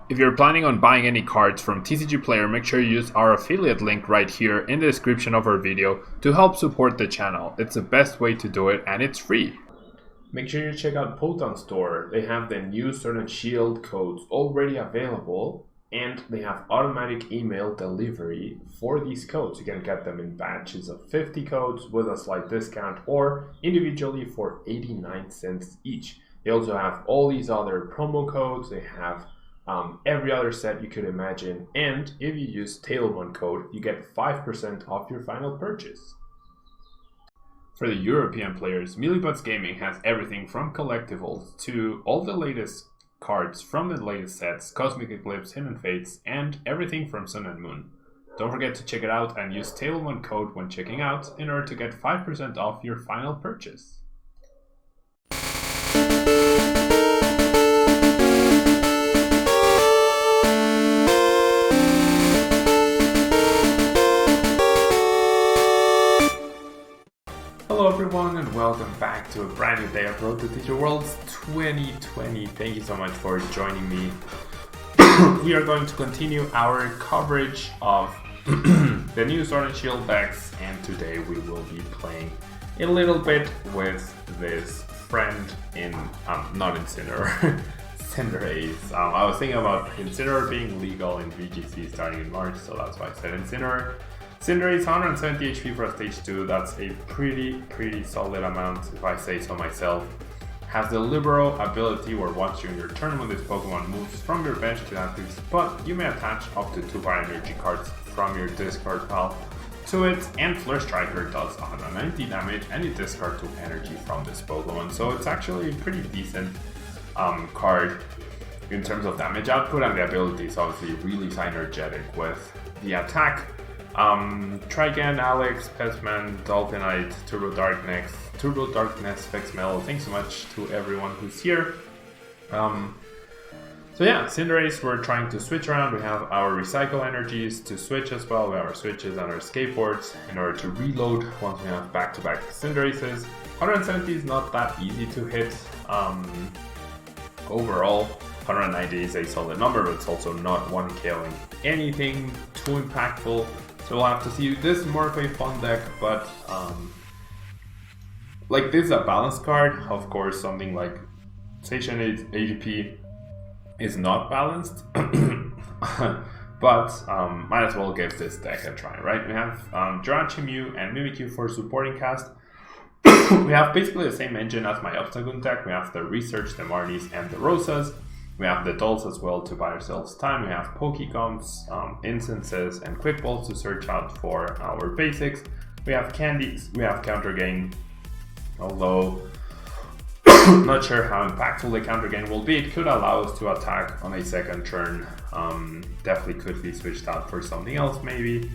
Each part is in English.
If you're planning on buying any cards from TCG Player, make sure you use our affiliate link right here in the description of our video to help support the channel. It's the best way to do it and it's free. Make sure you check out Poton Store. They have the new Sword and Shield codes already available and they have automatic email delivery for these codes. You can get them in batches of 50 codes with a slight discount or individually for 89 cents each. They also have all these other promo codes. They have every other set you could imagine, and if you use Tablemon code, you get 5% off your final purchase. For the European players, Millibuds Gaming has everything from collectibles to all the latest cards from the latest sets, Cosmic Eclipse, Hidden Fates, and everything from Sun and Moon. Don't forget to check it out and use Tablemon code when checking out in order to get 5% off your final purchase. Hello everyone and welcome back to a brand new day of Road to Teacher Worlds 2020. Thank you so much for joining me. We are going to continue our coverage of the new Sword and Shield decks, and today we will be playing a little bit with this friend in, not Incineroar, Cinderace. I was thinking about Incineroar being legal in VGC starting in March, so that's why I said Incineroar. Cinderace 170 HP for a stage 2, that's a pretty solid amount if I say so myself. Has the Libero ability where once during your turn when this Pokemon moves from your bench to active spot, you may attach up to 2 fire energy cards from your discard pile to it, and Flare Striker does 190 damage and you discard 2 energy from this Pokemon, so it's actually a pretty decent card in terms of damage output, and the ability is obviously really synergetic with the attack. Trigan, Alex, Pestman, Dolphinite, Turbo Darkness, Vexmel, thanks so much to everyone who's here. So yeah, Cinderace, we're trying to switch around. We have our Recycle Energies to switch as well. We have our switches and our Escape Boards in order to reload once we have back-to-back Cinderaces. 170 is not that easy to hit overall. 190 is a solid number, but it's also not 1KOing anything too impactful. So we'll have to see. This is more of a fun deck, but like this is a balanced card. Of course, something like Station AGP is not balanced, but might as well give this deck a try, right? We have Jirachi, Mew, and Mimikyu for supporting cast. We have basically the same engine as my Obstagoon deck. We have the Research, the Marnies, and the Rosas. We have the Dolls as well to buy ourselves time. We have Pokécoms, Incenses, and Quick Balls to search out for our basics. We have Candies, we have Counter Gain, although not sure how impactful the Counter Gain will be. It could allow us to attack on a second turn. Definitely could be switched out for something else maybe.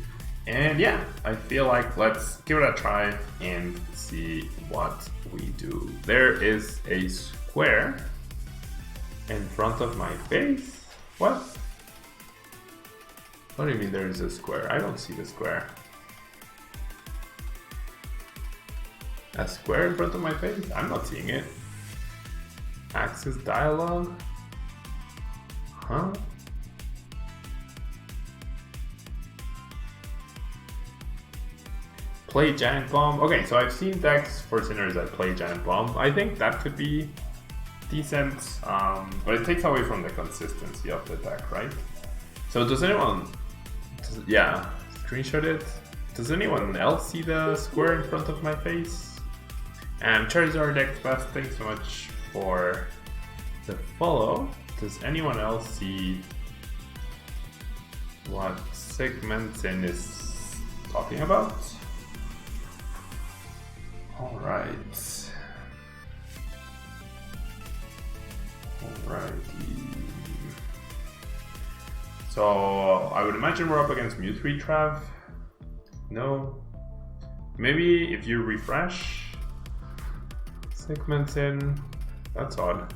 And yeah, I feel like let's give it a try and see what we do. There is a square in front of my face? What? What do you mean there is a square? I don't see the square. A square in front of my face? I'm not seeing it. Access dialogue? Huh? Play Giant Bomb. Okay, so I've seen decks for Cinderace that play Giant Bomb. I think that could be decent, but it takes away from the consistency of the deck, right? So does anyone, yeah, screenshot it. Does anyone else see the square in front of my face? And Charizard X Best, thanks so much for the follow. Does anyone else see what Segmentin is talking about? Alright. Alrighty. So I would imagine we're up against Mewtwo Trav. No. Maybe if you refresh segments in. That's odd.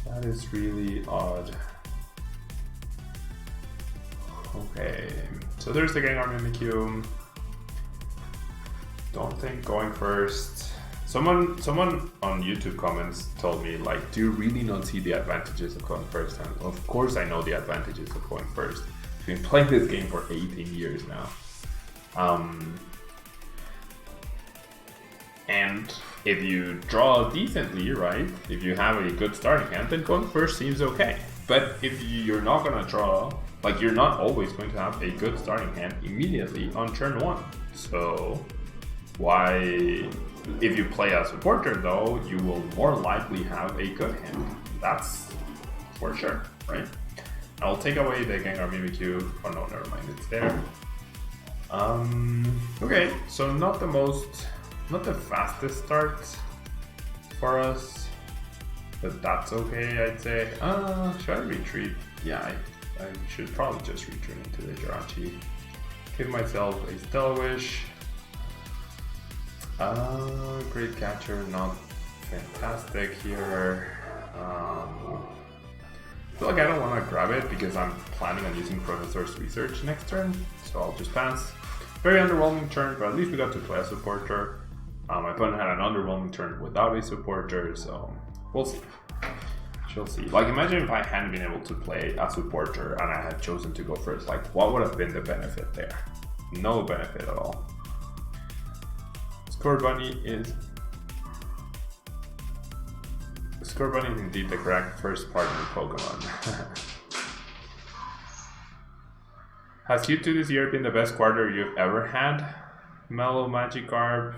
That is really odd. Okay. So there's the Gengar Mimikyu. Don't think going first. Someone on YouTube comments told me, like, do you really not see the advantages of going first? And of course I know the advantages of going first. I've been playing this game for 18 years now. And if you draw decently, right, if you have a good starting hand, then going first seems okay. But if you're not gonna draw, like, you're not always going to have a good starting hand immediately on turn 1. So why... If you play a supporter, though, you will more likely have a good hand. That's for sure, right? I'll take away the Gengar Mimikyu. Oh no, never mind, it's there. Okay, so not the fastest start for us, but that's okay, I'd say. Should I retreat? Yeah, I should probably just retreat into the Jirachi. Give myself a Stellar Wish. Great Catcher, not fantastic here. I feel like I don't want to grab it because I'm planning on using Professor's Research next turn, so I'll just pass. Very underwhelming turn, but at least we got to play a supporter. My opponent had an underwhelming turn without a supporter, so we'll see. She'll see. Like, imagine if I hadn't been able to play a supporter and I had chosen to go first. Like, what would have been the benefit there? No benefit at all. Scorbunny is indeed the correct first partner Pokemon. Has Q2 this year been the best quarter you've ever had? Mellow Magikarp?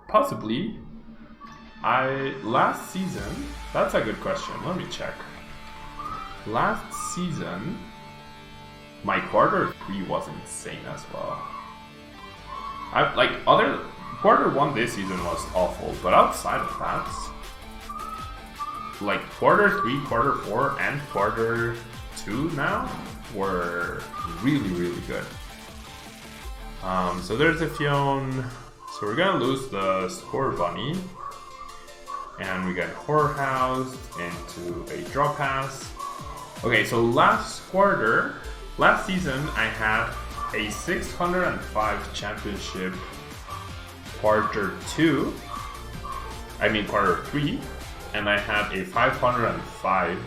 Possibly. Last season, that's a good question. Let me check. Last season, my quarter 3 was insane as well. Quarter 1 this season was awful, but outside of that, like quarter 3, quarter 4, and quarter 2 now were really, really good. So there's the Fion. So we're gonna lose the Scorbunny, and we get Horror Housed into a Draw Pass. Okay, so last season I had a 605 championship quarter 3, and I had a 505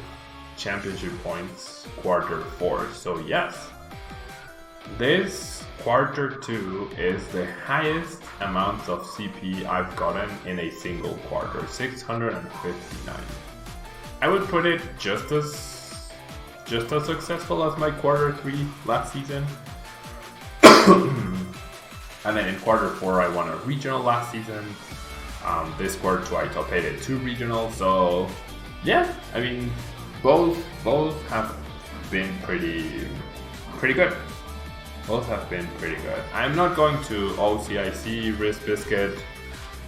championship points quarter 4. So yes, this quarter 2 is the highest amount of CP I've gotten in a single quarter, 659. I would put it just as successful as my quarter 3 last season. And then in quarter 4 I won a regional last season. This quarter 2 I top 8 at 2 regionals. So yeah, I mean both have been pretty good. Both have been pretty good. I'm not going to OCIC Risk Biscuit.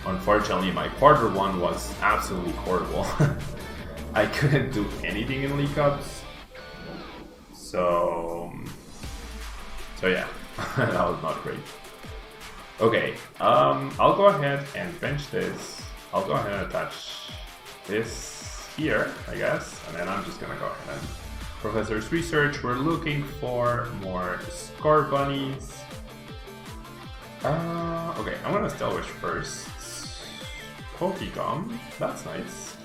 Unfortunately, my quarter 1 was absolutely horrible. I couldn't do anything in League Cups. So yeah, that was not great. Okay, I'll go ahead and bench this. I'll go ahead and attach this here, I guess, and then I'm just gonna go ahead and Professor's Research. We're looking for more Scorbunnies. Okay, I'm gonna Stellar Wish first. Pokegum, that's nice.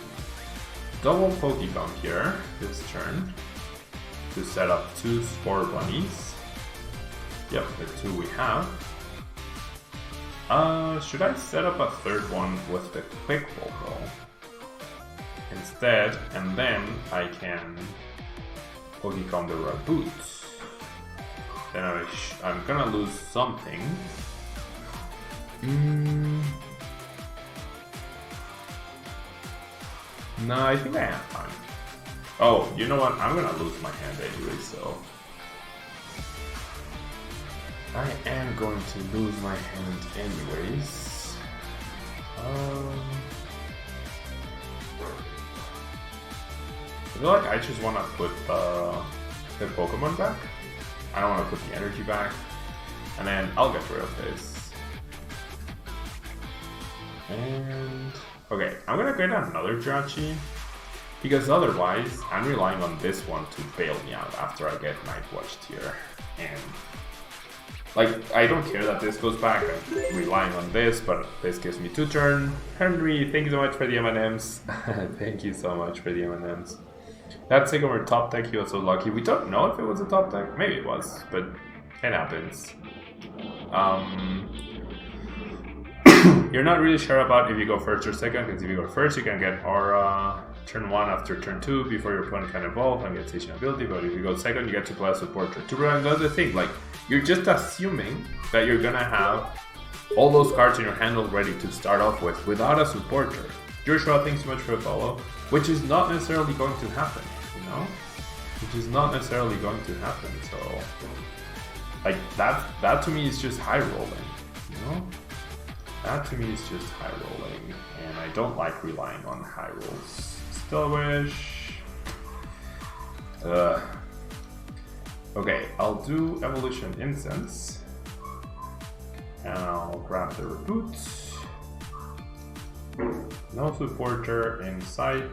Double Pokegum here this turn to set up 2 Scorbunnies. Yep, the 2 we have. Should I set up a third one with the Quick Roll though? Instead, and then I can Pokegum the Raboot. Then I'm gonna lose something. No, I think I have time. Oh, you know what? I'm gonna lose my hand anyway, so I am going to lose my hand anyways. I feel like I just want to put the Pokemon back. I don't want to put the energy back. And then I'll get rid of this. And okay, I'm gonna get another Jirachi, because otherwise I'm relying on this one to bail me out after I get Night Watched here. And Like, I don't care that this goes back, I'm relying on this, but this gives me 2 turn. Henry, thank you so much for the M&Ms. Thank you so much for the M&Ms. That Sycamore top deck, he was so lucky. We don't know if it was a top deck. Maybe it was, but it happens. You're not really sure about if you go first or second, because if you go first, you can get Aura turn 1 after turn 2 before your opponent can evolve and get station ability, but if you go second, you get to play a support turn 2. And that's the thing, like, you're just assuming that you're gonna have all those cards in your hand already to start off with without a supporter. Joshua, thanks so much for the follow, which is not necessarily going to happen, you know? Which is not necessarily going to happen, so... Like, that to me is just high rolling, you know? That to me is just high rolling, and I don't like relying on high rolls. Still wish. Okay, I'll do Evolution Incense. And I'll grab the Raboot. No supporter in sight.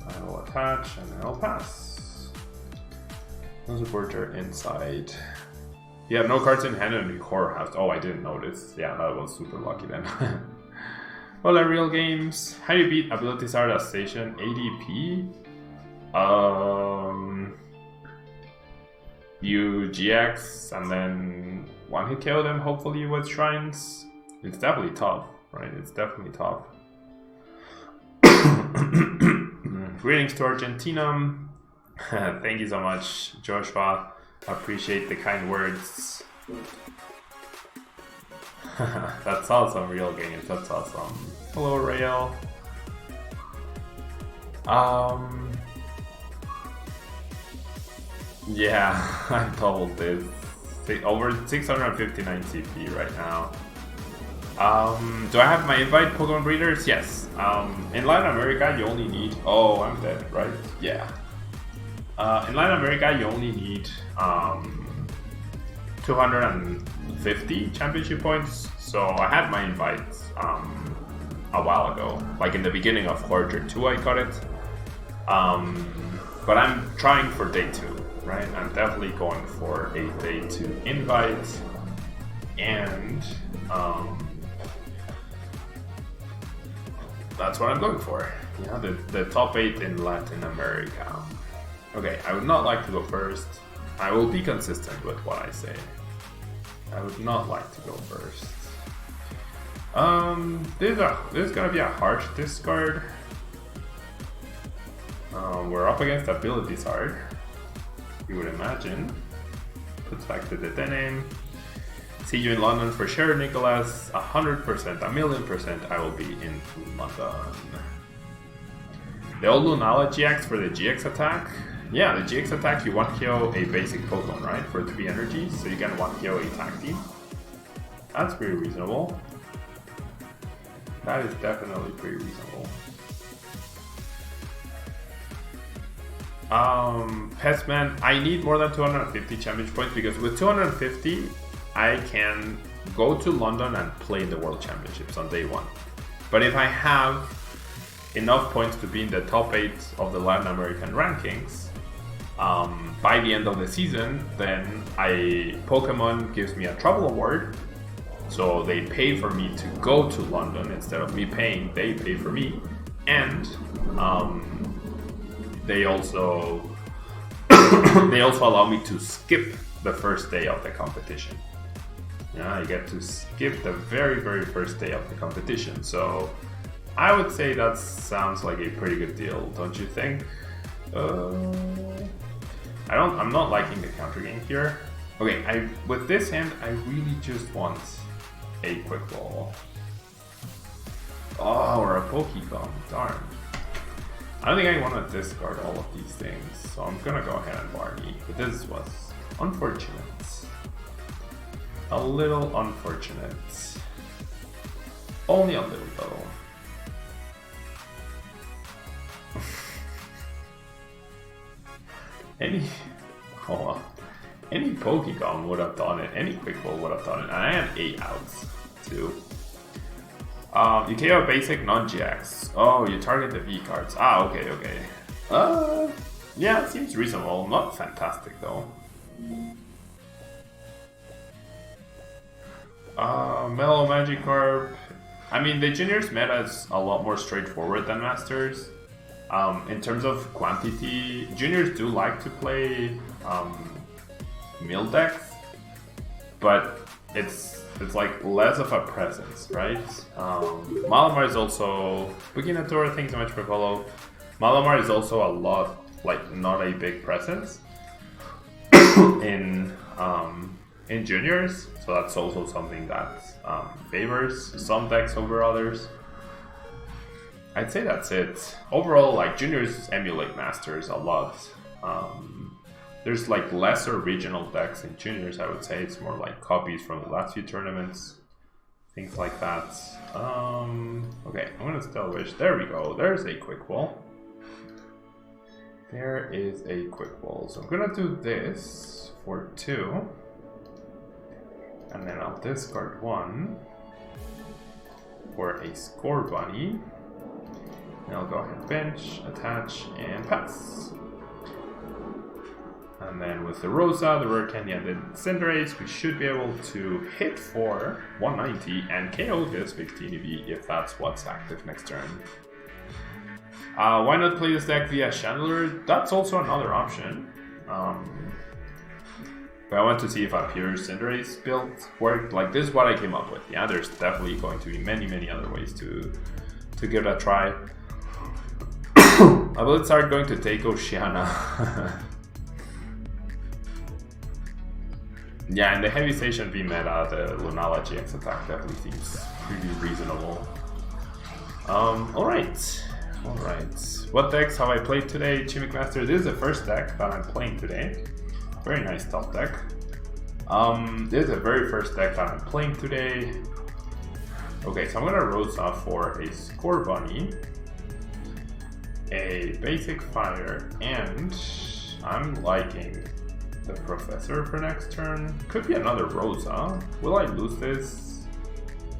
I will attach and then I'll pass. No supporter inside. You have no cards in hand and the core house. Oh, I didn't notice. Yeah, that was super lucky then. Well, real games. How do you beat abilities are at station ADP? You GX and then one hit KO them, hopefully with shrines. It's definitely tough, right? It's definitely tough. Greetings to Argentina. Thank you so much, Joshua. Appreciate the kind words. That's awesome, real games. That's awesome. Hello, Rael. Yeah, I doubled this. Over 659 CP right now. Do I have my invite Pokemon breeders? Yes. In Latin America, you only need. Oh, I'm dead, right? Yeah. In Latin America, you only need 250 championship points. So I had my invites a while ago, like in the beginning of quarter 2 I got it. But I'm trying for day 2, right? I'm definitely going for a day 2 invite, and that's what I'm going for. Yeah, the top 8 in Latin America. Okay, I would not like to go first. I will be consistent with what I say. I would not like to go first. This is gonna be a harsh discard. We're up against abilities hard, you would imagine. Puts back to the denim. See you in London for sure, Nicholas. 100%, 1,000,000% I will be in London. The old Lunala GX for the GX attack. Yeah, the GX attack, you 1-KO a basic Pokemon, right? For 3 energy, so you can 1-KO a tag team. That's pretty reasonable. That is definitely pretty reasonable. Pestman, I need more than 250 championship points because with 250, I can go to London and play the World Championships on day 1. But if I have enough points to be in the top 8 of the Latin American rankings, by the end of the season, then Pokemon gives me a travel award, so they pay for me to go to London instead of me paying. They pay for me, and they also allow me to skip the first day of the competition. Yeah, I get to skip the very, very first day of the competition. So I would say that sounds like a pretty good deal, don't you think? I'm not liking the counter game here. Okay, with this hand, I really just want a quick ball. Oh, or a Pokemon, darn. I don't think I want to discard all of these things, so I'm gonna go ahead and Marnie. But this was unfortunate. A little unfortunate. Only a little though. Any Pokemon would have done it. Any Quick Ball would have done it. And I had 8 outs too. You KO basic non-GX. Oh, you target the V cards. Ah, okay. Yeah, it seems reasonable. Not fantastic though. Mellow Magikarp. I mean, the juniors meta is a lot more straightforward than masters. In terms of quantity, juniors do like to play mill decks, but it's like less of a presence, right? Malamar is also Buginator, thanks so much for follow. Malamar is also a lot, like, not a big presence in juniors, so that's also something that favors some decks over others. I'd say that's it. Overall, like, juniors emulate masters a lot. There's like less original decks in juniors, I would say. It's more like copies from the last few tournaments, things like that. Okay, I'm gonna Stealth Wish. There we go. There's a quick wall. There is a quick wall. So I'm gonna do this for 2. And then I'll discard 1 for a Scorbunny. And I'll go ahead, bench, attach, and pass. And then with the Rosa, the Rare Candy, and the Cinderace, we should be able to hit for 190 and KO this big TNB if that's what's active next turn. Why not play this deck via Chandler? That's also another option. But I want to see if a pure Cinderace build worked. Like, this is what I came up with. Yeah, there's definitely going to be many other ways to give it a try. I will start going to take Oceana. Yeah, in the Heavy Station V meta, the Lunala GX attack definitely seems pretty reasonable. Alright. What decks have I played today? Chimic Master, this is the first deck that I'm playing today. Very nice top deck. This is the very first deck that I'm playing today. Okay, so I'm gonna Rosa for a Scorbunny, a basic fire, and I'm liking the Professor for next turn. Could be another Rosa. Will I lose this?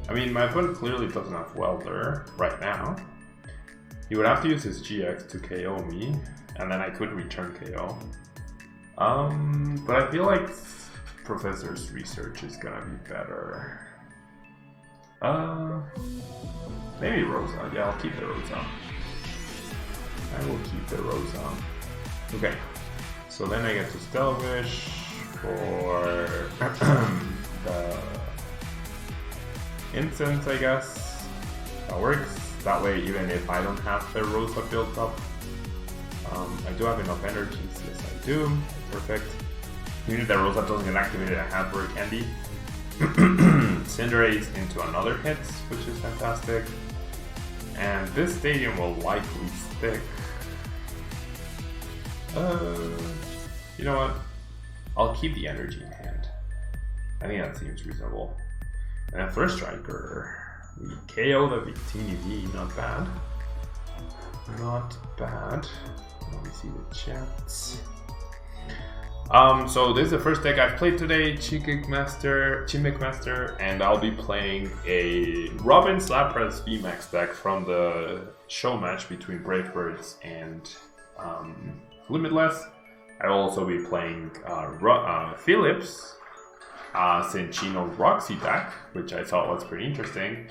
I mean, my opponent clearly doesn't have Welder right now. He would have to use his GX to KO me, and then I could return KO. But I feel like Professor's research is gonna be better. Maybe Rosa. Yeah, I'll keep the Rosa. I will keep the Rosa. Okay. So then I get to Stealth Wish for the Incense, I guess. That works. That way, even if I don't have the Rosa built up, I do have enough energies. Yes, I do. Perfect. Even if the Rosa doesn't get activated, I have Rare Candy. Cinderace into another hit, which is fantastic. And this stadium will likely stick. You know what? I'll keep the energy in hand. I think that seems reasonable. And then First Striker, we KO the Victini V. Not bad. Not bad. Let me see the chat. So this is the first deck I've played today, Chimic Master, and I'll be playing a Robin Slappress VMAX deck from the show match between Brave Birds and Limitless. I'll also be playing Phillips Cinchino Roxy deck, which I thought was pretty interesting.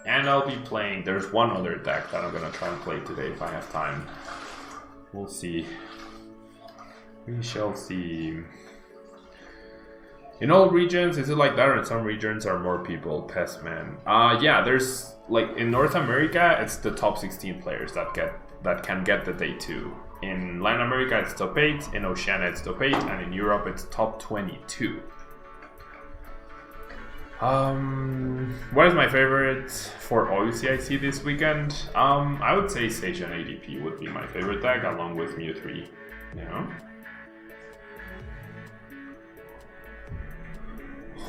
And I'll be playing, there's one other deck that I'm going to try and play today if I have time. We'll see. We shall see. In all regions, is it like that, or in some regions are more people? Pestman. Yeah, there's, like, in North America, it's the top 16 players that can get the day 2. In Latin America, it's top 8. In Oceania, it's top 8. And in Europe, it's top 22. What is my favorite for OUCIC this weekend? I would say Station ADP would be my favorite deck, along with Mew 3. You know?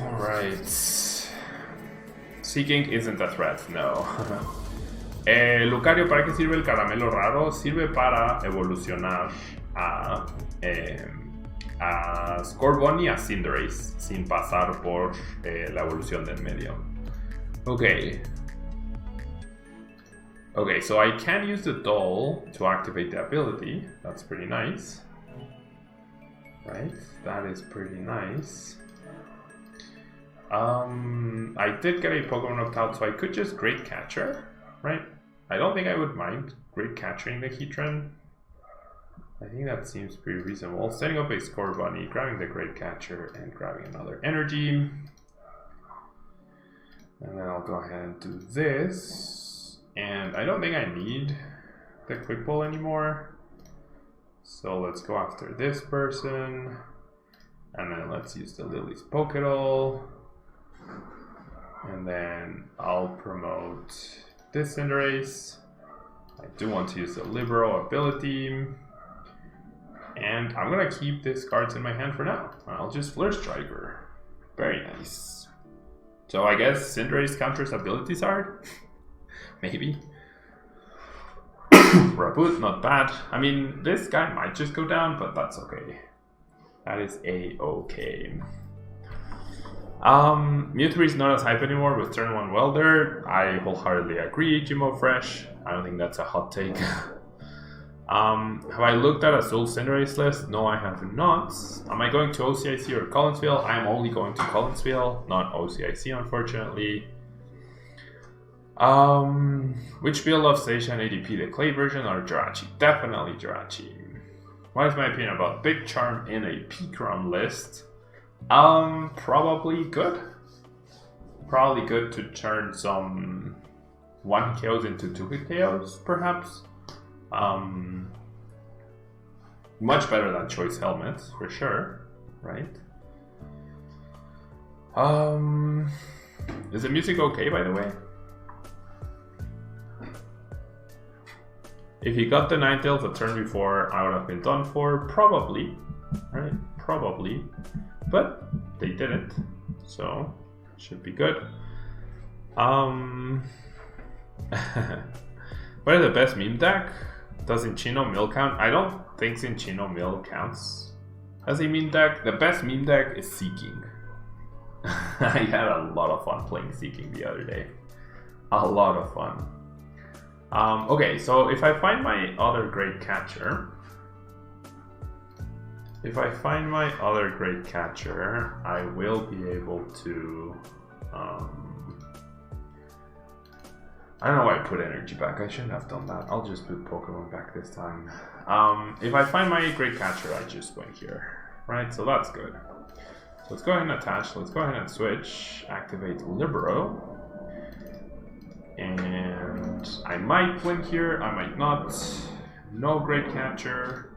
Alright. Seeking isn't a threat, no. Lucario, ¿para qué sirve el caramelo raro? Sirve para evolucionar a Scorbunny a Cinderace sin pasar por la evolución del medio. Okay, so I can use the doll to activate the ability. That's pretty nice. Right, that is pretty nice. I did get a Pokemon opt-out, so I could just Great Catcher, right? I don't think I would mind Great Catchering the Heatran. I think that seems pretty reasonable. Setting up a Scorbunny, grabbing the Great Catcher, and grabbing another energy. And then I'll go ahead and do this. And I don't think I need the Quick Ball anymore. So let's go after this person. And then let's use the Lillie's Pokédoll. And then I'll promote this Cinderace. I do want to use the Libero ability. And I'm gonna keep these cards in my hand for now. I'll just Flare Striker. Very nice. So I guess Cinderace counters abilities are? Maybe. Raboot, not bad. I mean, this guy might just go down, but that's okay. That is a-okay. Mewtwo is not as hype anymore with turn 1 Welder. I wholeheartedly agree, Jimmo Fresh. I don't think that's a hot take. Have I looked at a Soul Cinderace list? No, I have not. Am I going to OCIC or Collinsville? I am only going to Collinsville, not OCIC, unfortunately. Which build of Station and ADP, the clay version or Jirachi? Definitely Jirachi. What is my opinion about Big Charm in a Pikarom list? Probably good. Probably good to turn some 1 KOs into 2 hit KOs, perhaps. Much better than Choice Helmets, for sure, right? Is the music okay, by the way? If he got the Ninetales a turn before, I would have been done for, probably, right? Probably, but they didn't, so should be good. What is the best meme deck? Does Cinchino Mill count? I don't think Cinchino Mill counts as a meme deck. The best meme deck is Seeking. I had a lot of fun playing Seeking the other day. A lot of fun. Okay, so if I find my other Great Catcher, I will be able to... I don't know why I put energy back. I shouldn't have done that. I'll just put Pokemon back this time. If I find my Great Catcher, I just go in here. Right, so that's good. So let's go ahead and attach. Let's go ahead and switch. Activate Libero. And I might win here, I might not. No Great Catcher.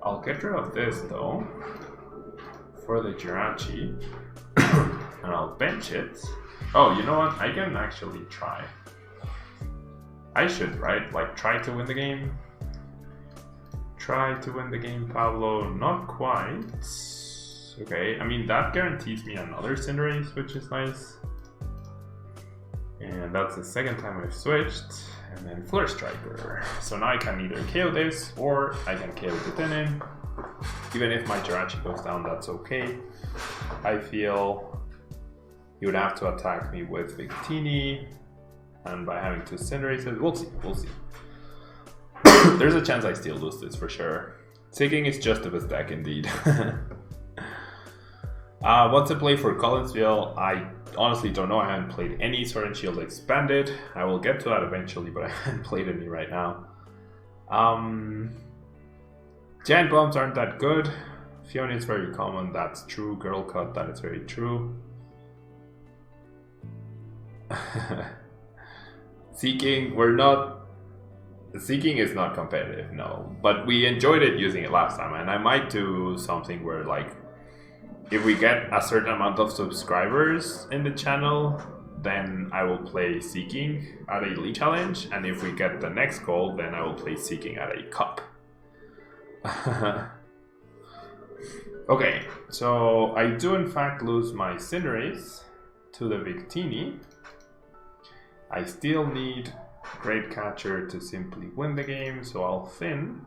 I'll get rid of this though for the Jirachi. And I'll bench it. Oh, you know what? I can actually try. I should, right? Like, try to win the game. Try to win the game, Pablo. Not quite. Okay, I mean, that guarantees me another Cinderace, which is nice. And that's the second time I've switched. And then Flare Striker. So now I can either KO this, or I can KO the Denim. Even if my Jirachi goes down, that's okay. I feel you would have to attack me with Victini. And by having 2 Cinderaces, we'll see, we'll see. There's a chance I still lose this for sure. Seeking is just the best deck indeed. What's the play for Collinsville? I honestly don't know. I haven't played any Sword and Shield Expanded. I will get to that eventually, but I haven't played any right now. Giant Bombs aren't that good. Fiona is very common, that's true. Girl Cut, that is very true. Seeking, Seeking is not competitive, no. But we enjoyed it using it last time, and I might do something where, like, if we get a certain amount of subscribers in the channel, then I will play Seeking at a League Challenge, and if we get the next goal, then I will play Seeking at a Cup. Okay, so I do in fact lose my Cinderace to the Victini. I still need Great Catcher to simply win the game, so I'll thin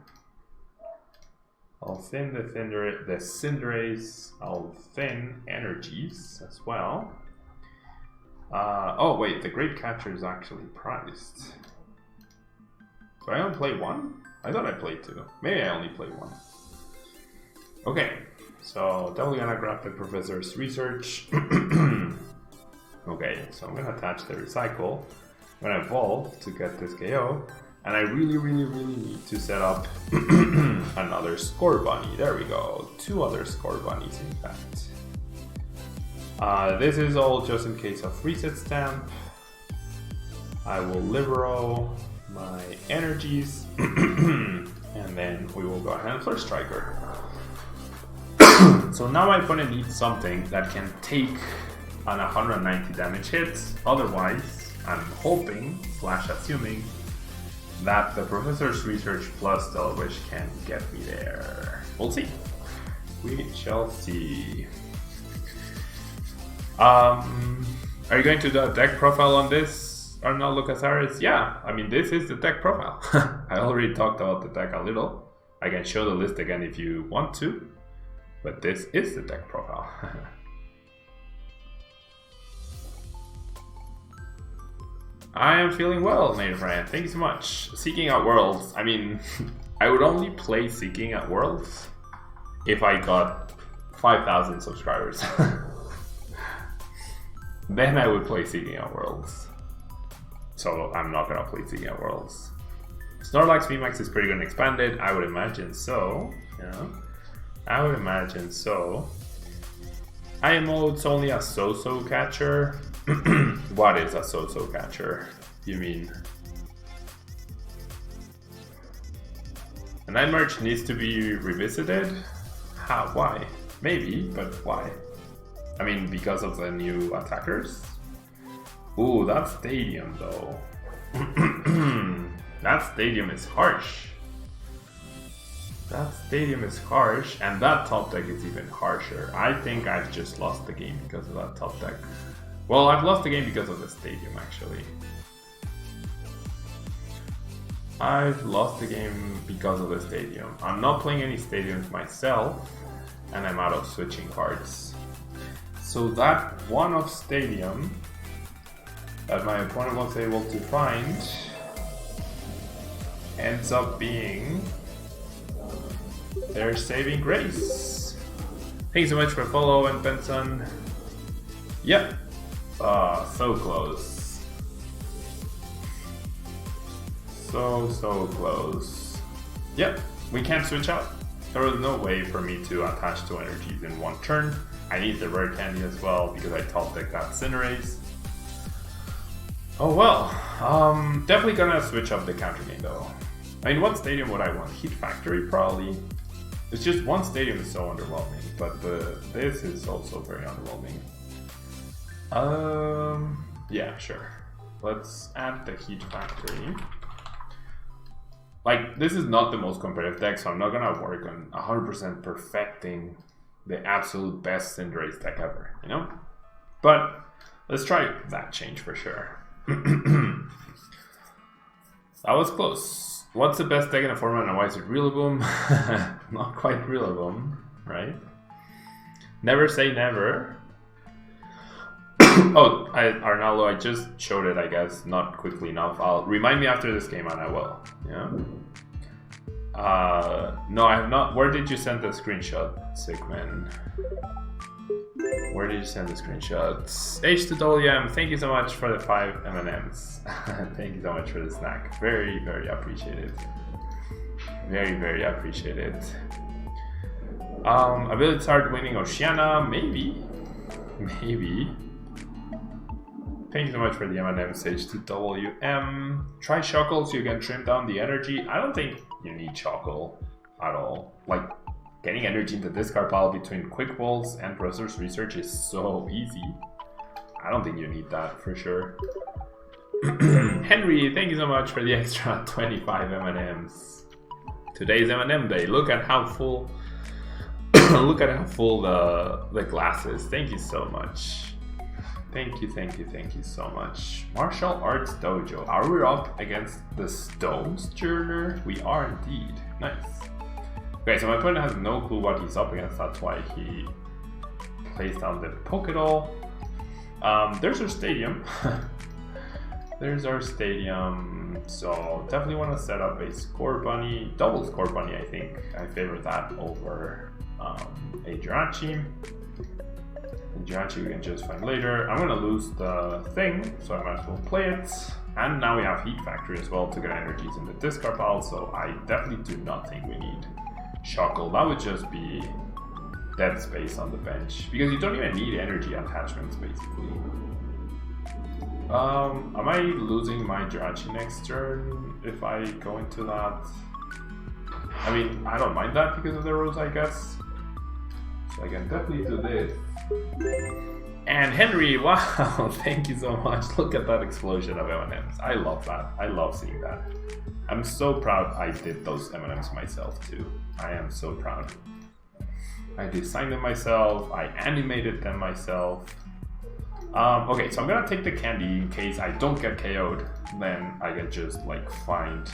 the Cinderace, I'll thin energies as well. Oh wait, the Great Catcher is actually priced. So I only play 1? I thought I played 2. Maybe I only play 1. Okay, so definitely gonna grab the Professor's Research. Okay, so I'm gonna attach the Recycle. I'm gonna evolve to get this KO. And I really need to set up another Scorbunny. There we go. 2 other Scorbunnies, in fact. This is all just in case of reset stamp. I will libero my energies. And then we will go ahead and First Striker. So now my opponent needs something that can take an 190 damage hit. Otherwise, I'm hoping / assuming that the Professor's Research plus Celebrish can get me there. We'll see. We shall see. Are you going to do a deck profile on this, Arnold Lucasaris? Yeah, I mean, this is the deck profile. I already talked about the deck a little. I can show the list again if you want to, but this is the deck profile. I am feeling well, my friend. Thank you so much. Seeking Out Worlds. I mean, I would only play Seeking Out Worlds if I got 5,000 subscribers. Then I would play Seeking Out Worlds. So I'm not gonna play Seeking Out Worlds. Snorlax VMAX is pretty good and expanded. I would imagine so. Yeah, I would imagine so. IMO's only a so-so catcher. What is a so-so catcher? You mean? A Night March needs to be revisited? How? Why? Maybe, but why? I mean, because of the new attackers? Ooh, that stadium though. That stadium is harsh. That stadium is harsh, and that top deck is even harsher. I think I've just lost the game because of that top deck. Well, I've lost the game because of the stadium, actually. I've lost the game because of the stadium. I'm not playing any stadiums myself, and I'm out of switching cards. So that one of stadium that my opponent was able to find ends up being their saving grace. Thanks so much for follow and Benson. Yep. So close. So close. Yep, we can't switch out. There was no way for me to attach 2 energies in 1 turn. I need the Rare Candy as well because I top decked that Cinderace. Oh well, definitely gonna switch up the counter game though. I mean, what stadium would I want? Heat Factory probably. It's just one stadium is so underwhelming, but this is also very underwhelming. Yeah, sure. Let's add the Heat Factory. Like, this is not the most competitive deck, so I'm not gonna work on 100% perfecting the absolute best Cinderace deck ever, you know? But let's try that change for sure. That was close. What's the best deck in a format and why is it Rillaboom? Not quite Rillaboom, right? Never say never. Oh, Arnaldo, I just showed it, I guess, not quickly enough. I'll remind me after this game and I will. Yeah. No, I have not. Where did you send the screenshot, Sigman? Where did you send the screenshots? H2WM, thank you so much for the 5 M&Ms. Thank you so much for the snack. Very, very appreciated. Very, very appreciated. Ability to start winning Oceania, maybe. Maybe. Thank you so much for the M&Ms, H2WM. Try Shuckle so you can trim down the energy. I don't think you need Shuckle at all. Like, getting energy into discard pile between Quick Balls and Professor's Research is so easy. I don't think you need that for sure. Henry, thank you so much for the extra 25 M&Ms. Today's M&M day. Look at how full look at how full the glass is. Thank you so much. Thank you so much. Martial Arts Dojo. Are we up against the Stones Journer? We are indeed. Nice. Okay, so my opponent has no clue what he's up against. That's why he plays down the Pokédoll. There's our stadium. There's our stadium. So definitely want to set up a Scorbunny, double Scorbunny. I think I favor that over a Jirachi. Jirachi we can just find later. I'm gonna lose the thing, so I might as well play it. And now we have Heat Factory as well to get energies in the discard pile, so I definitely do not think we need Shuckle. That would just be dead space on the bench, because you don't even need energy attachments basically. Am I losing my Jirachi next turn if I go into that? I mean, I don't mind that because of the Rosa, I guess. So I can definitely do this. And Henry, wow, thank you so much. Look at that explosion of M&Ms. I love that. I love seeing that. I'm so proud I did those M&Ms myself too. I am so proud. I designed them myself. I animated them myself. Okay, so I'm gonna take the candy in case I don't get KO'd. Then I can just like find...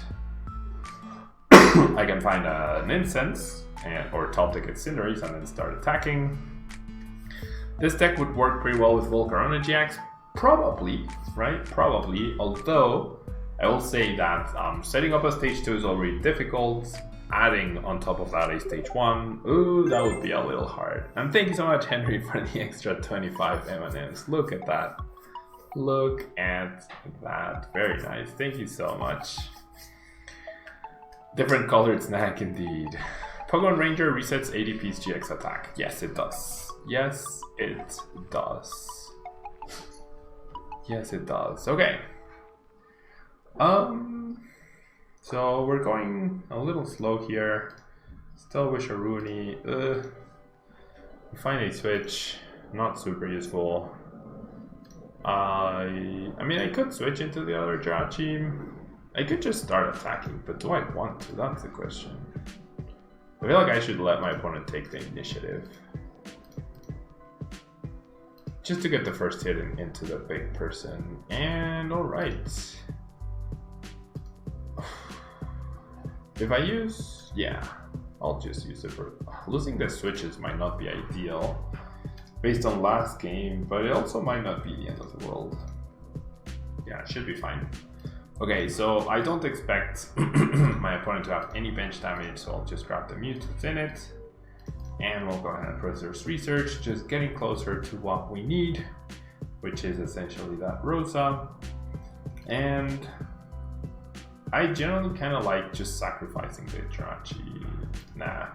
I can find an incense or top deck at Cinderace and then start attacking. This deck would work pretty well with Volcarona GX, probably, right? Probably, although I will say that setting up a stage 2 is already difficult. Adding on top of that a stage 1, ooh, that would be a little hard. And thank you so much, Henry, for the extra 25 M&Ms. Look at that. Look at that. Very nice. Thank you so much. Different colored snack indeed. Pokemon Ranger resets ADP's GX attack. Yes, it does. Yes, it does. Yes, it does. Okay. So we're going a little slow here. Still wish a Rooney. We find a switch. Not super useful. I mean, I could switch into the other Jirachi. I could just start attacking, but do I want to? That's the question. I feel like I should let my opponent take the initiative. Just to get the first hit into the big person. And alright. If I use... yeah, I'll just use it for... losing the switches might not be ideal based on last game, but it also might not be the end of the world. Yeah, it should be fine. Okay, so I don't expect my opponent to have any bench damage, so I'll just grab the Mew that's in it. And we'll go ahead and process research, just getting closer to what we need, which is essentially that Rosa. And I generally kind of like just sacrificing the Jirachi. Nah.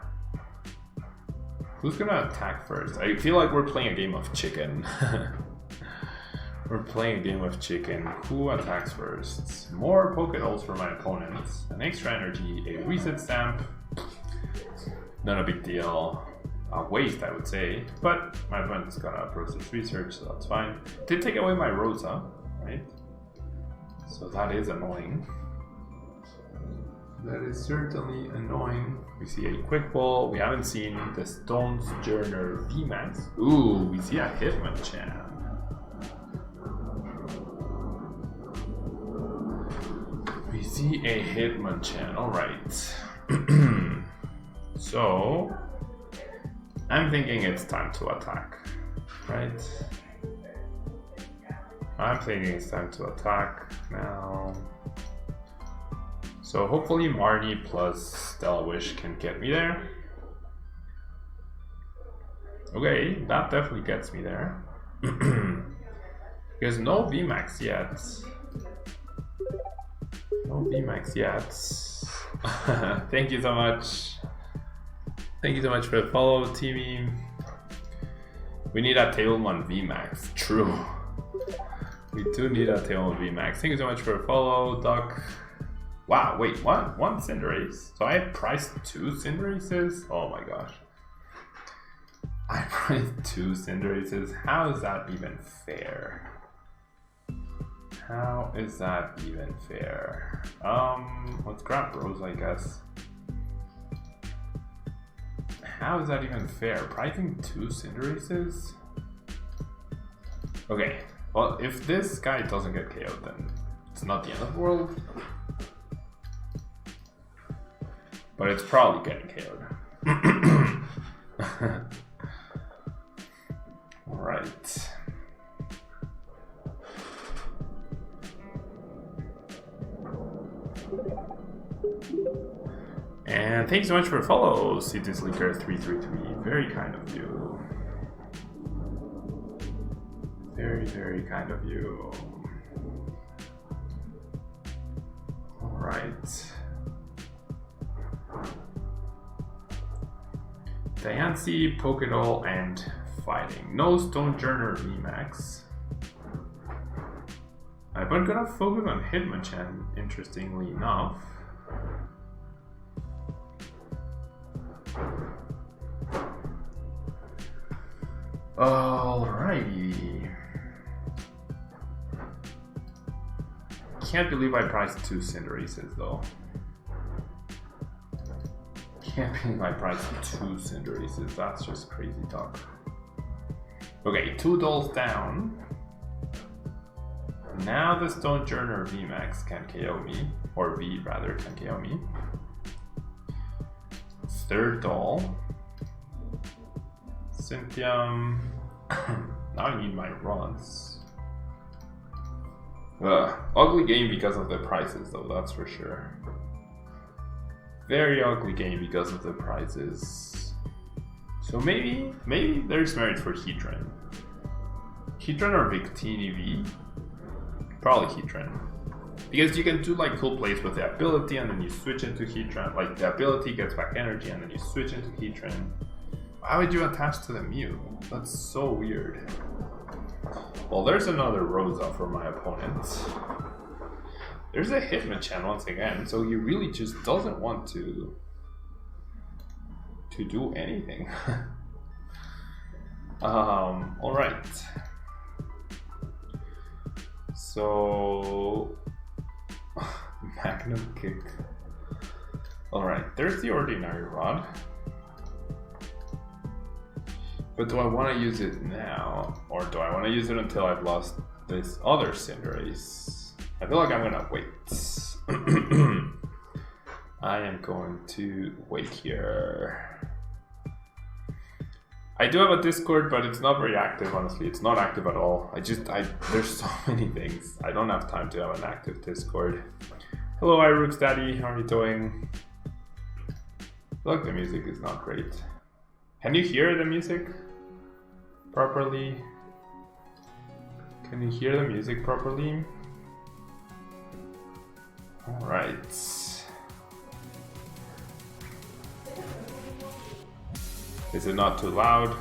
Who's gonna attack first? I feel like we're playing a game of chicken. We're playing a game of chicken. Who attacks first? More Pokéballs for my opponents. An extra energy, a reset stamp. Not a big deal. A waste, I would say. But my opponent's gonna process research, so that's fine. Did take away my Rosa, right? So that is annoying. That is certainly annoying. We see a Quick Ball. We haven't seen the Stone's Journer VMAX. Ooh, we see a Hitmonchan. We see a Hitmonchan. Alright. So, I'm thinking it's time to attack. Right? I'm thinking it's time to attack now. So hopefully Marnie plus Stella Wish can get me there. Okay, that definitely gets me there. There's no VMAX yet. No VMAX yet. Thank you so much. Thank you so much for the follow, Timmy. We need a Tablemon VMAX. True. We do need a Tablemon VMAX. Thank you so much for the follow, Duck. Wow, wait, what? One Cinderace? So I priced 2 Cinderaces? Oh my gosh. I priced 2 Cinderaces? How is that even fair? How is that even fair? Let's grab Rosa, I guess. How is that even fair? Pricing 2 Cinderaces? Okay, well, if this guy doesn't get KO'd, then it's not the end of the world. But it's probably getting KO'd. Alright. And thanks so much for the follow, City's Leaker 333. Very kind of you. Very, very kind of you. Alright. Diancie, Pokédoll, and Fighting. No Stonejourner VMAX. I'm gonna focus on Hitmonchan, interestingly enough. Alrighty. Can't believe I priced 2 Cinderaces though. Can't believe I priced 2 Cinderaces, that's just crazy talk. Okay, 2 dolls down. Now the Stonejourner VMAX can KO me, or V rather can KO me. 3rd doll. Cynthium. Now I need my rods. Ugly game because of the prices though, that's for sure. Very ugly game because of the prices. So maybe there's merit for Heatran. Heatran or Victini V? Probably Heatran. Because you can do like cool plays with the ability and then you switch into Heatran. Like the ability gets back energy and then you switch into Heatran. Why would you attach to the Mew? That's so weird. Well, there's another Rosa for my opponent. There's a Hitmonchan once again, so he really just doesn't want to do anything. Alright. So Magnum Kick. Alright, there's the Ordinary Rod. But do I want to use it now? Or do I want to use it until I've lost this other Cinderace? I feel like I'm gonna wait. I am going to wait here. I do have a Discord, but it's not very active, honestly. It's not active at all. There's so many things. I don't have time to have an active Discord. Hello, Irooks Daddy, how are you doing? I feel like the music is not great. Can you hear the music properly? Can you hear the music properly? Alright. Is it not too loud?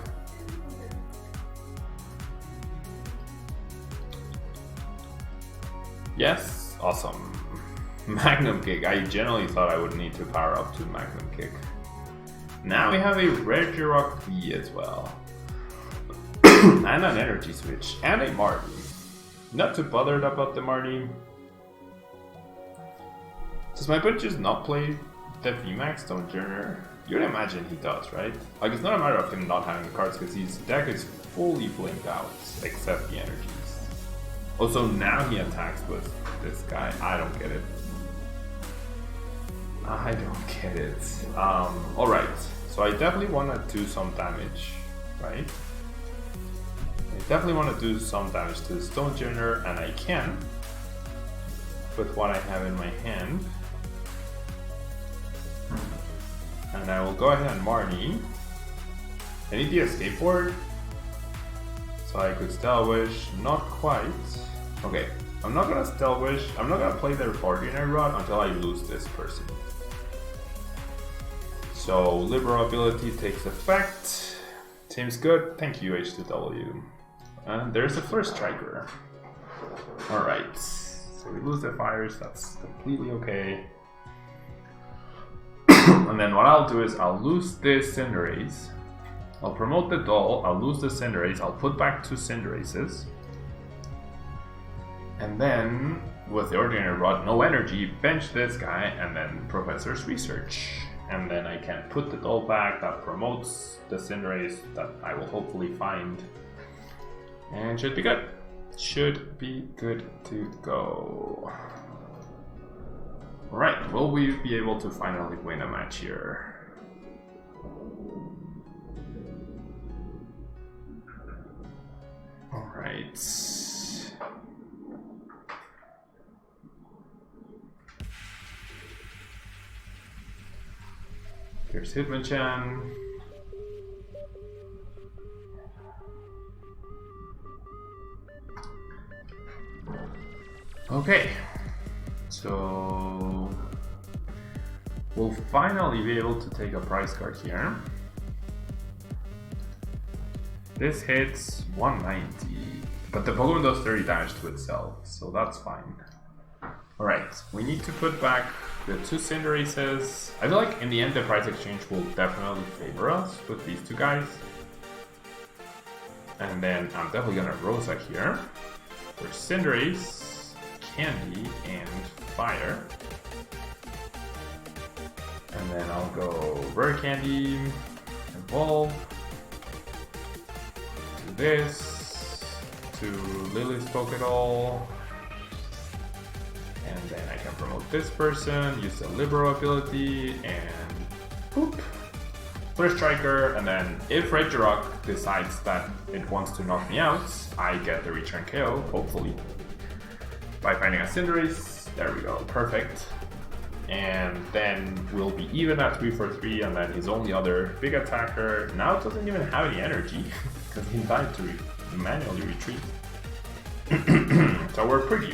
Yes? Awesome. Magnum Kick. I generally thought I would need to power up to Magnum Kick. Now we have a Regirock as well. And an Energy Switch. And a Marnie. Not too bothered about the Marnie. Does my opponent just not play the VMAX Stonejourner? You'd imagine he does, right? Like, it's not a matter of him not having the cards, because his deck is fully blinked out, except the energies. Also, now he attacks with this guy. I don't get it. I don't get it. Alright, so I definitely want to do some damage, right? I definitely want to do some damage to the Stonejourner, and I can with what I have in my hand. And I will go ahead and Marnie. I need the Escape Board, so I could Steel Wish. Not quite. Okay, I'm not gonna Steel Wish. I'm not gonna play the Ordinary Rod until I lose this person. So Liberal Ability takes effect. Seems good. Thank you, H2W. And there's the first Striker. Alright, so we lose the fires. That's completely okay. And then what I'll do is I'll lose this Cinderace. I'll promote the doll. I'll lose the Cinderace. I'll put back 2 Cinderaces. And then, with the Ordinary Rod, no energy, bench this guy, and then Professor's Research. And then I can put the doll back. That promotes the Cinderace that I will hopefully find. And should be good. Should be good to go. Alright, will we be able to finally win a match here? Alright. Here's Hitmonchan. Okay, so we'll finally be able to take a prize card here. This hits 190, but the Pokemon does 30 damage to itself, so that's fine. Alright, we need to put back the 2 Cinderaces. I feel like in the end the price exchange will definitely favor us with these 2 guys. And then I'm definitely gonna Rosa here for Cinderace, Candy, and Fire. And then I'll go Rare Candy, Evolve, to this, to Lillie's Pokédoll, and then I can promote this person, use the Libero ability, and boop, First Striker, and then if Regirock decides that it wants to knock me out, I get the return KO, hopefully, by finding a Cinderace. There we go, perfect. And then we'll be even at 3 for 3, and then his only other big attacker now doesn't even have any energy because he died to manually retreat. So we're pretty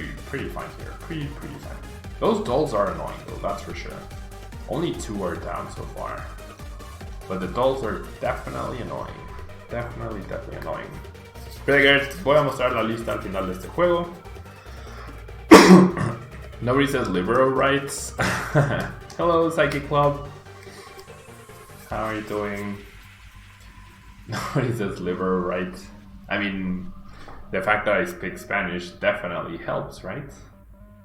fine here, pretty fine. Those dolls are annoying though, that's for sure. Only 2 are down so far, but the dolls are definitely annoying, definitely annoying. Figured, voy a mostrar la lista al final de este juego. Nobody says Libero rights. Hello, Psychic Club. How are you doing? Nobody says Libero rights. I mean, the fact that I speak Spanish definitely helps, right?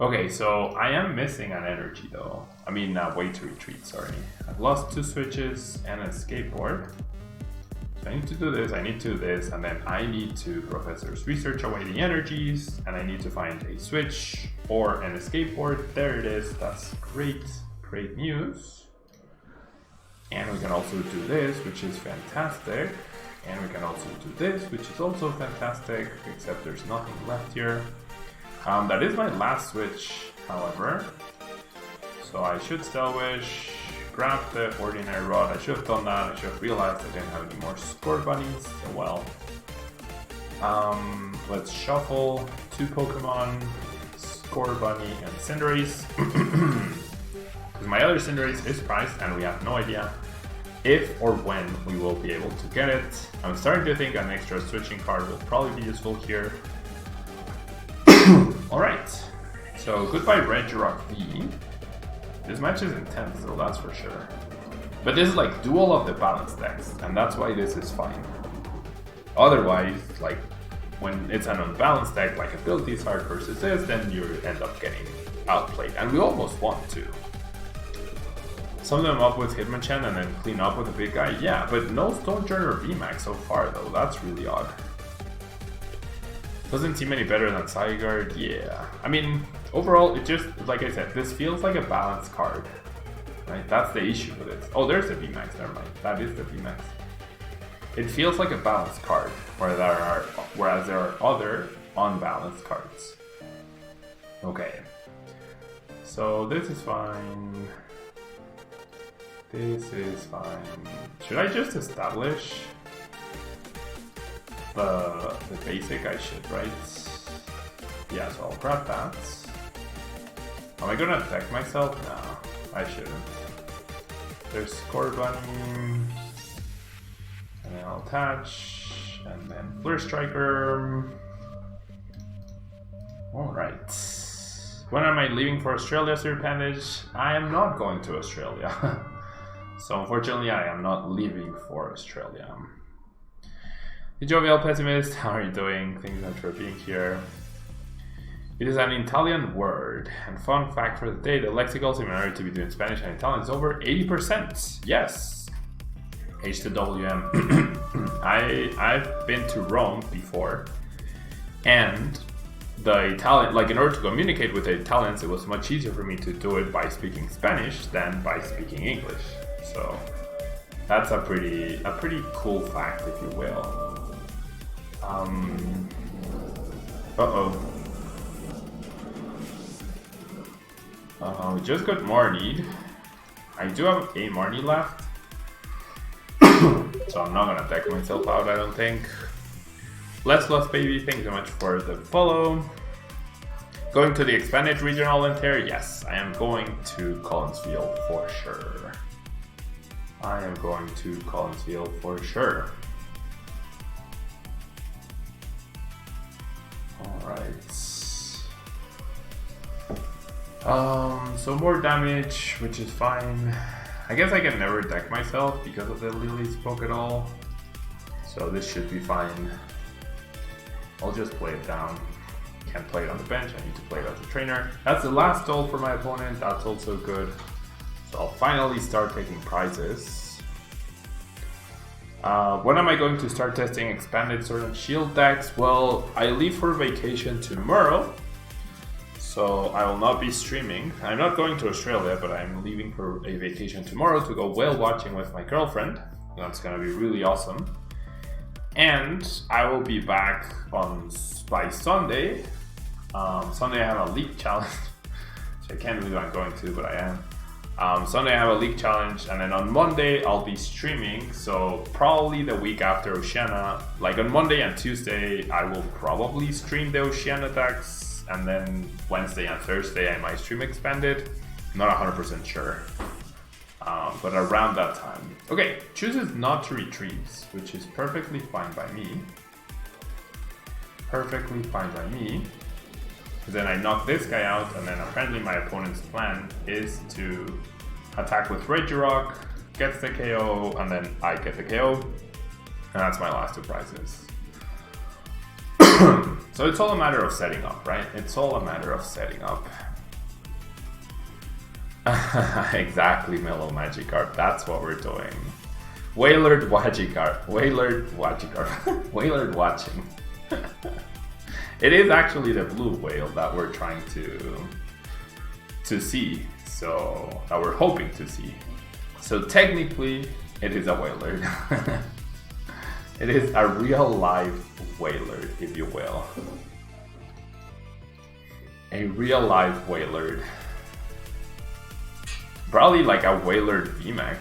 Okay, so I am missing an energy though. I mean, way to retreat, sorry. I've lost 2 switches and an escape board. So I need to do this, I need to do this, and then I need to Professor's Research away the energies, and I need to find a switch or an escape board. There it is, that's great news. And we can also do this, which is fantastic. And we can also do this, which is also fantastic, except there's nothing left here. That is my last switch, however. So I should Stell Wish, grab the Ordinary Rod. I should have done that. I should have realized I didn't have any more Scorbunnies. So well. Let's shuffle 2 Pokemon, Scorbunny and Cinderace. Because my other Cinderace is priced and we have no idea if or when we will be able to get it. I'm starting to think an extra switching card will probably be useful here. Alright, so goodbye Regirock V. This match is intense though, that's for sure. But this is like dual of the balanced decks, and that's why this is fine. Otherwise, like when it's an unbalanced deck, like abilities hard versus this, then you end up getting outplayed. And we almost won too. Sum them up with Hitmonchan and then clean up with a big guy, yeah, but no Stonejourner or VMAX so far though, that's really odd. Doesn't seem any better than Zygarde, yeah. I mean, overall, it just, like I said, this feels like a balanced card. Right, that's the issue with it. Oh, there's the VMAX, never mind. That is the VMAX. It feels like a balanced card, whereas there are other unbalanced cards. Okay. So this is fine. This is fine. Should I just establish the basic? I should, right? Yeah, so I'll grab that. Am I gonna attack myself? No, I shouldn't. There's Scorbunny. And then I'll attach. And then First Striker. Alright. When am I leaving for Australia, Sir Pandage? I am not going to Australia. So unfortunately, I am not leaving for Australia. The Jovial Pessimist, how are you doing? Thank you so much for being here. It is an Italian word. And fun fact for the day, the lexical similarity between Spanish and Italian is over 80%. Yes! H2WM. I've been to Rome before. And the Italian, like in order to communicate with the Italians, it was much easier for me to do it by speaking Spanish than by speaking English. So that's a pretty cool fact, if you will. We just got Marnie. I do have a Marnie left. So I'm not gonna deck myself out, I don't think. Let's Love Baby, thank you so much for the follow. Going to the expanded regional inter? Yes, I am going to Collinsfield for sure. I am going to Collinsfield for sure. Alright. So more damage, which is fine. I guess I can never deck myself because of the Lillie's Pokédoll. So this should be fine. I'll just play it down. Can't play it on the bench, I need to play it as a trainer. That's the last doll for my opponent, that's also good. So I'll finally start taking prizes. When am I going to start testing expanded Sword and Shield decks? Well, I leave for vacation tomorrow, so I will not be streaming. I'm not going to Australia, but I'm leaving for a vacation tomorrow to go whale watching with my girlfriend. That's gonna be really awesome. And I will be back by Sunday. Sunday I have a league challenge, which I can't believe I'm going to, but I am. Sunday I have a league challenge, and then on Monday I'll be streaming, so probably the week after Oceania, like on Monday and Tuesday I will probably stream the Oceania decks, and then Wednesday and Thursday I might stream expanded. I'm not 100% sure, but around that time. Okay, chooses not to retrieve, which is perfectly fine by me. Perfectly fine by me. Then I knock this guy out, and then apparently my opponent's plan is to attack with Regirock, gets the KO, and then I get the KO. And that's my last two prizes. So it's all a matter of setting up, right? It's all a matter of setting up. Exactly, Mellow Magikarp, that's what we're doing. Wailord Wagikarp. Wailord Wagikarp. Wailord watching. It is actually the blue whale that we're trying to see, so that we're hoping to see. So technically, it is a Wailord. It is a real life Wailord, if you will. A real life Wailord. Probably like a Wailord VMAX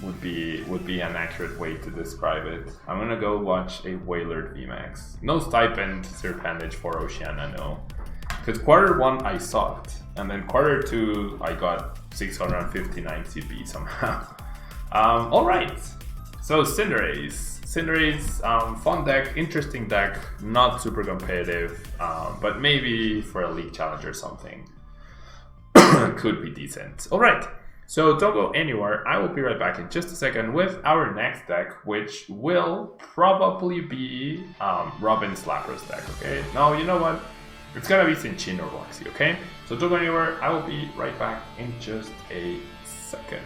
would be an accurate way to describe it. I'm gonna go watch a Wailord VMAX. No stipend, Serpentage for Oceania, no. Because quarter one I sucked, and then quarter two I got 659 CP somehow. Alright, so Cinderace. Cinderace, fun deck, interesting deck, not super competitive, but maybe for a league challenge or something. Could be decent. Alright. So don't go anywhere, I will be right back in just a second with our next deck, which will probably be Robin's Lapras deck, okay? No, you know what? It's gonna be Cinchin or Roxy, okay? So don't go anywhere, I will be right back in just a second.